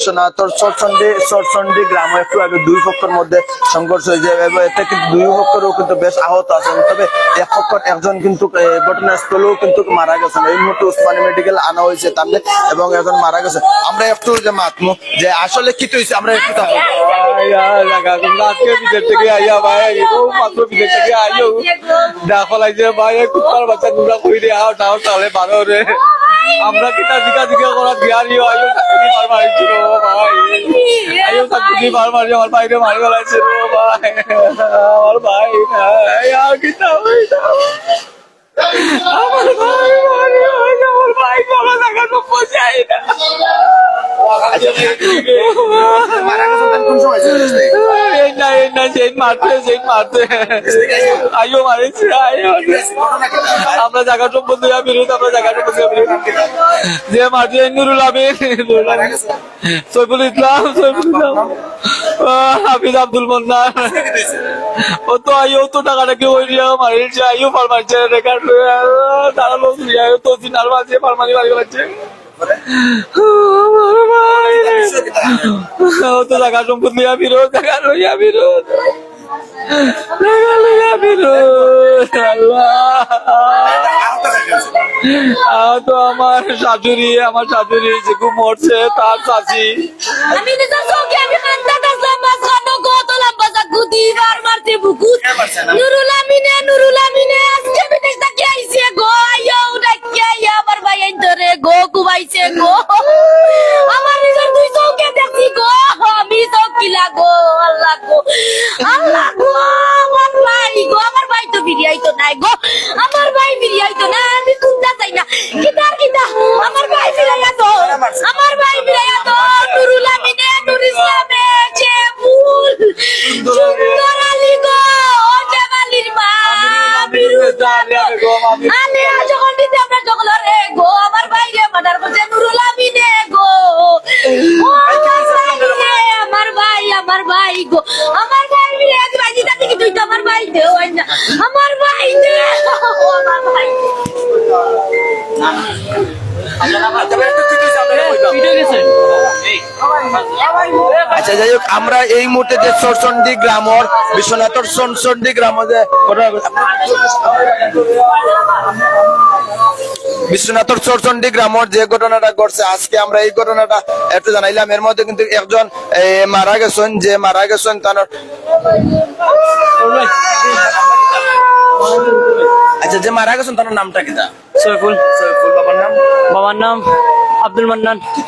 বিশ্বনাথর চরচন্ডী গ্রামে একটু আগে দুই পক্ষের মধ্যে সংঘর্ষ হয়েছে এবং এতে কিন্তু দুই পক্ষেরও কিন্তু বেশ আহত আছেন। তবে এক পক্ষের একজন কিন্তু ঘটনাস্থলেও কিন্তু মারা গেছেন। এই মুহূর্তে উসমানী মেডিকেল আনা হয়েছে তাহলে এবং একজন মারা গেছে। আমরা একটু যে মাতমু যে আসলে কি হয়েছে আমরা একটু আজকে বিদেশ থেকে আইয়া ভাই মাত্র বিদেশ থেকে আইও দেখা লাগছে ভাই কুত্তার বাচ্চা গুলা কই রে আও তাও তাহলে ভালো রে আমরা কিটা দিকা করা দিয়ারিও আইও চাকরি মার মারিছিল ভাই আইও চাকরি মার মারি আমার বাইরে মারি গলাইছে রে ভাই আমার ভাই আর কিটা হইতা আমার ভাই মারি আমার ভাই বলা জায়গা তো পৌঁছাই না মারা গেছেন কোন সময় মারতে আইও মারিছে আইও আমরা জায়গা সম্বন্ধে বিরোধ আমরা জায়গা সম্বন্ধে বিরোধ যে মারছে নুরুল আমিন সৈফুল ইসলাম হাফিজ আব্দুল মন্নান ও তো আইও তো টাকাটা কেউ ওই মারিছে আইও ফার মারছে রেখার তারা লোক তো দিনার মাঝে ফারমানি বাড়ি বাড়ছে তো জায়গা সম্পত্তি বিরোধ জায়গা লইয়া বিরোধ তো আমার শাশুড়ি যে খুব মরছে তার চাচি আমি নিজের চোখে আমি কান্দা কান্দা মাঝখানে গোতলা বাজা গুদি আর মারতে বুকুত নুরুল আমিনে আজকে বিদেশ থেকে আইছে গো আইও ডাকি আইয়া আমার ভাই ধরে গো কুবাইছে গো আমার নিজের দুই চোখে দেখছি গো আমি চোখিলা গো আল্লাহ গো আমার ভাই তো বিরিয়াইতো নাই গো আমার ভাই বিরিয়াইতো না আমি কুন্দা চাই না কিতা আমার ভাই বিরিয়াইতো নুরুল আমিনে নুর ইসলামে যে ফুল সুন্দর আলী গো দেবালির মা বিরুদ্ধ আলে যখন দিতে আমরা যখন রে গো আমার ভাই রে মাদার করছে নুরুল আমিনে গো আমার ভাই গো আমার ভাই রে ভাই দিতা কি তুই তো আমার ভাই দে আমার ভাই দে আমার ভাই আচ্ছা যাই হোক আমরা এই মুহূর্তে যে চরচন্ডী গ্রামের বিশ্বনাথর চরচন্ডী গ্রামে যে বিশ্বনাথর চরচন্ডী গ্রামের যে ঘটনাটা ঘটছে আজকে আমরা এই ঘটনাটা একটু জানাইলাম। এর মধ্যে কিন্তু একজন মারা গেছেন তার আচ্ছা যে মারা গেছেন তার নামটা কি? সৈফুল বাবার নাম আব্দুল মান্নান। কি